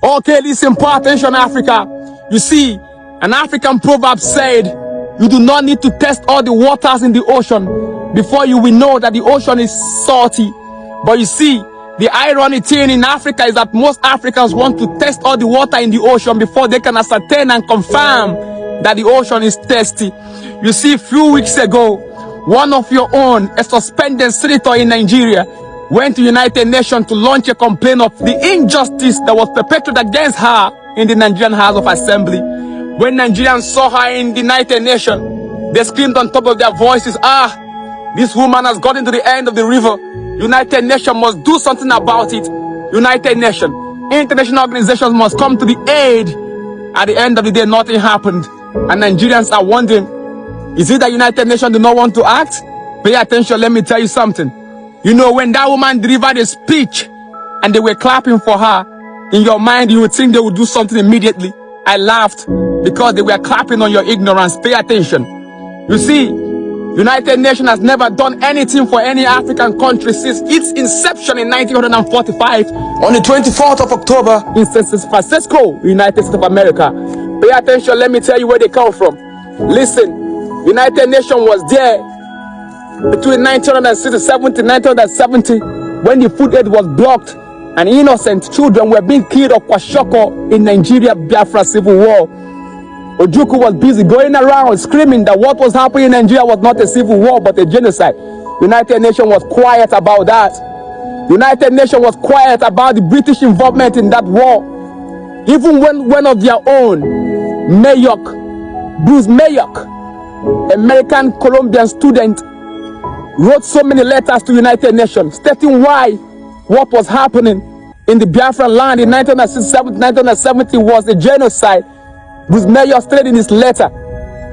Okay, listen, pay attention, Africa. You see, an African proverb said, you do not need to test all the waters in the ocean before you will know that the ocean is salty. But you see, the ironic thing in Africa is that most Africans want to test all the water in the ocean before they can ascertain and confirm that the ocean is thirsty. You see, a few weeks ago, one of your own, a suspended senator in Nigeria, went to United Nations to launch a complaint of the injustice that was perpetrated against her in the Nigerian House of Assembly. When Nigerians saw her in the United Nations, they screamed on top of their voices, this woman has gotten to the end of the river. United Nations must do something about it. United Nations, international organizations must come to the aid. At the end of the day, nothing happened. And Nigerians are wondering, is it that United Nations do not want to act? Pay attention, let me tell you something. You know, when that woman delivered a speech and they were clapping for her, in your mind, you would think they would do something immediately. I laughed because they were clapping on your ignorance. Pay attention. You see, United Nations has never done anything for any African country since its inception in 1945 on the 24th of October in San Francisco, United States of America. Pay attention, let me tell you where they come from. Listen, United Nations was there between 1967 to 1970 when the food aid was blocked and innocent children were being killed or kwashoko in Nigeria Biafra civil war. Ojukwu was busy going around screaming that what was happening in Nigeria was not a civil war but a genocide. United Nations was quiet about that. United Nations was quiet about the British involvement in that war. Even when one of their own, Bruce Mayok, American Colombian student, wrote so many letters to United Nations stating why what was happening in the Biafra land in 1970 was a genocide. Bruce Mayok stated in his letter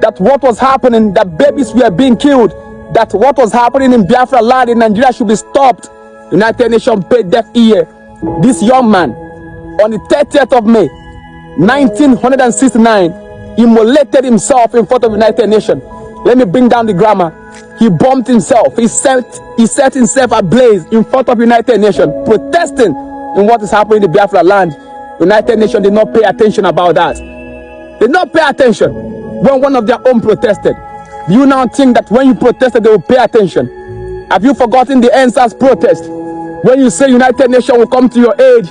that what was happening, that babies were being killed, that what was happening in Biafra land in Nigeria should be stopped. United Nations paid deaf ear. This young man, on the 30th of May, 1969, immolated himself in front of United Nations. Let me bring down the grammar. He bombed himself. He set himself ablaze in front of United Nations, protesting in what is happening in the Biafra land. United Nations did not pay attention about that. They did not pay attention when one of their own protested. Do you now think that when you protested, they will pay attention? Have you forgotten the NSAS protest? When you say United Nations will come to your aid,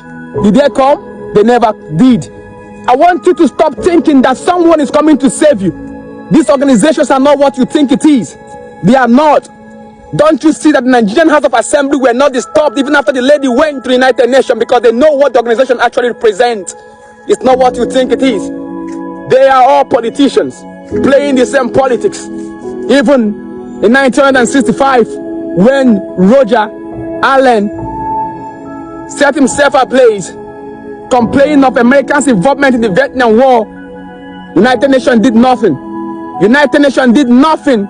did they come? They never did. I want you to stop thinking that someone is coming to save you. These organizations are not what you think it is. They are not. Don't you see that the Nigerian House of Assembly were not disturbed even after the lady went to the United Nations because they know what the organization actually represents. It's not what you think it is. They are all politicians playing the same politics. Even in 1965, when Roger Allen set himself ablaze, complaining of Americans' involvement in the Vietnam War, United Nations did nothing. United Nations did nothing.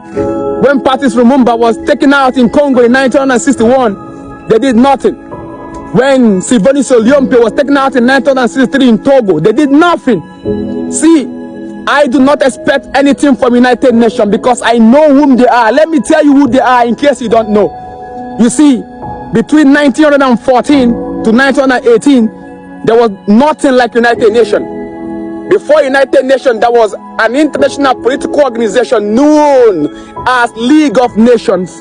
When Patrice Lumumba was taken out in Congo in 1961, they did nothing. When Sylvanus Olympio was taken out in 1963 in Togo, they did nothing. See, I do not expect anything from United Nations because I know whom they are. Let me tell you who they are in case you don't know. You see, between 1914 to 1918, there was nothing like United Nations. Before United Nations, there was an international political organization known as League of Nations.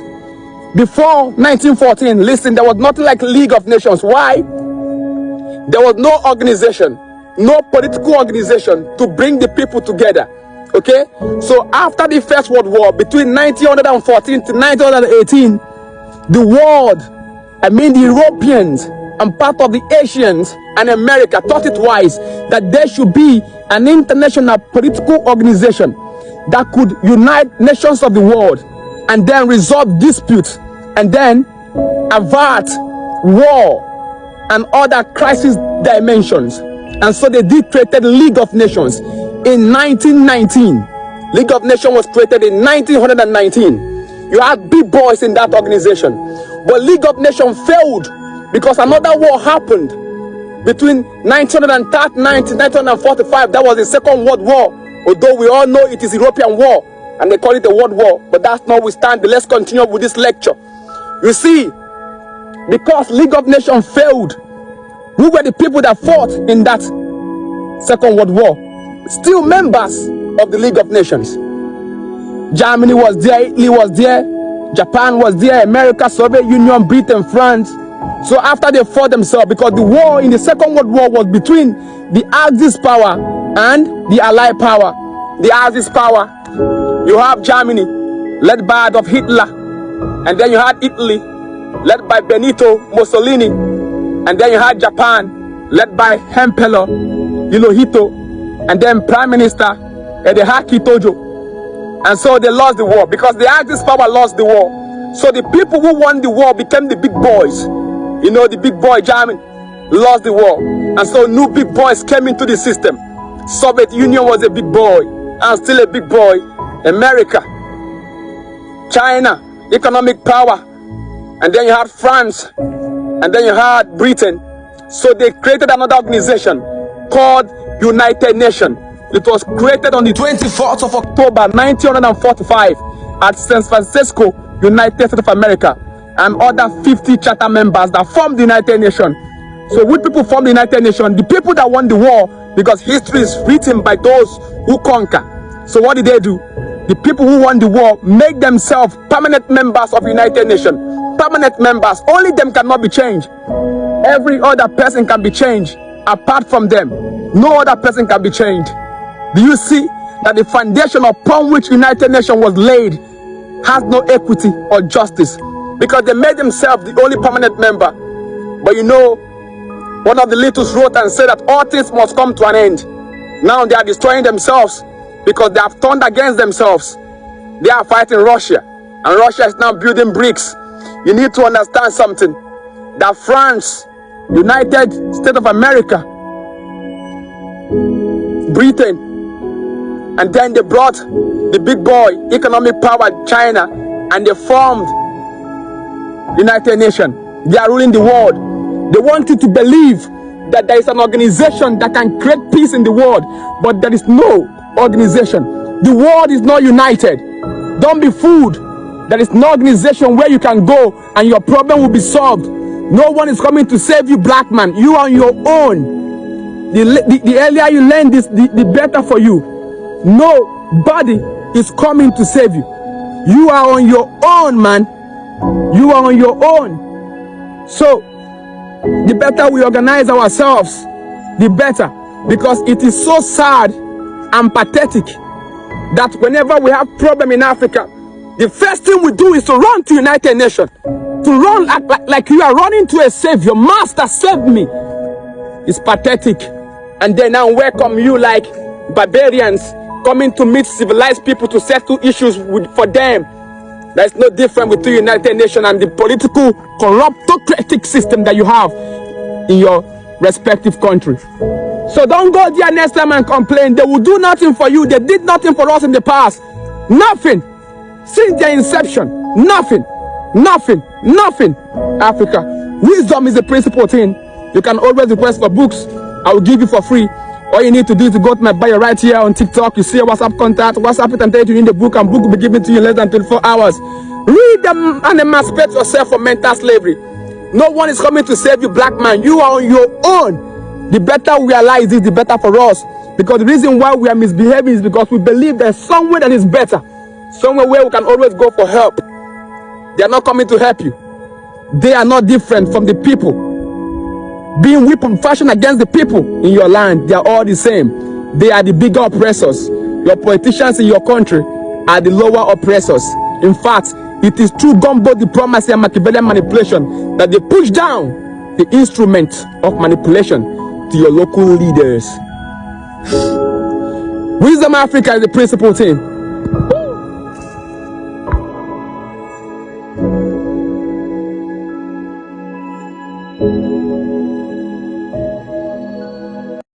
Before 1914, listen, there was nothing like League of Nations. Why? There was no organization, no political organization to bring the people together. Okay? So after the First World War, between 1914 to 1918, the world, the Europeans and part of the Asians and America thought it wise that there should be an international political organization that could unite nations of the world and then resolve disputes and then avert war and other crisis dimensions. And so they did create the League of Nations in 1919. League of Nations was created in 1919. You had big boys in that organization. But League of Nations failed because another war happened between 1939 to 1945. That was the Second World War. Although we all know it is European war and they call it the World War. But that's notwithstanding. Let's continue with this lecture. You see, because League of Nations failed, who were the people that fought in that Second World War, still members of the League of Nations. Germany was there, Italy was there, Japan was there, America, Soviet Union, Britain, France. So after they fought themselves, because the war in the Second World War was between the Axis power and the Allied power. The Axis power, you have Germany, led by Adolf Hitler, and then you had Italy, led by Benito Mussolini, and then you had Japan, led by Emperor Hirohito, and then Prime Minister Hidehaki Tojo. And so they lost the war, because the Axis power lost the war. So the people who won the war became the big boys. You know, the big boy Germany lost the war, and so new big boys came into the system. Soviet Union was a big boy and still a big boy. America, China, economic power, and then you had France, and then you had Britain. So they created another organization called United Nations. It was created on the 24th of October 1945 at San Francisco, United States of America, and other 50 charter members that formed the United Nations. So which people formed the United Nations? The people that won the war, because history is written by those who conquer. So what did they do? The people who won the war make themselves permanent members of the United Nations. Permanent members. Only them cannot be changed. Every other person can be changed. Apart from them, no other person can be changed. Do you see that the foundation upon which United Nations was laid has no equity or justice? Because they made themselves the only permanent member. But you know, one of the leaders wrote and said that all things must come to an end. Now they are destroying themselves because they have turned against themselves. They are fighting Russia, and Russia is now building bricks. You need to understand something, that France, United States of America, Britain, and then they brought the big boy economic power, China, and they formed United Nations. They are ruling the world. They want you to believe that there is an organization that can create peace in the world, but there is no organization. The world is not united. Don't be fooled. There is no organization where you can go and your problem will be solved. No one is coming to save you, black man. You are on your own. The earlier you learn this, the better for you. Nobody is coming to save you. You are on your own, man. You are on your own. So the better we organize ourselves, the better. Because it is so sad and pathetic that whenever we have problem in Africa, the first thing we do is to run to United Nations. To run like you are running to a savior. Master, save me. It's pathetic. And they now welcome you like barbarians coming to meet civilized people to settle issues for them. There's no difference between United Nations and the political corruptocratic system that you have in your respective country. So don't go there next time and complain. They will do nothing for you. They did nothing for us in the past. Nothing. Since their inception. Nothing. Nothing. Nothing. Africa. Wisdom is the principal thing. You can always request for books. I will give you for free. All you need to do is to go to my bio right here on TikTok. You see a WhatsApp contact. WhatsApp it and tell you in the book, and book will be given to you in less than 24 hours. Read them and emancipate yourself from mental slavery. No one is coming to save you, black man. You are on your own. The better we realize this, the better for us. Because the reason why we are misbehaving is because we believe there's somewhere that is better. Somewhere where we can always go for help. They are not coming to help you. They are not different from the people. Being weapon fashion against the people in your land, they are all the same. They are the bigger oppressors. Your politicians in your country are the lower oppressors. In fact, it is through gumbo diplomacy and Machiavellian manipulation that they push down the instrument of manipulation to your local leaders. Wisdom Africa is the principal thing.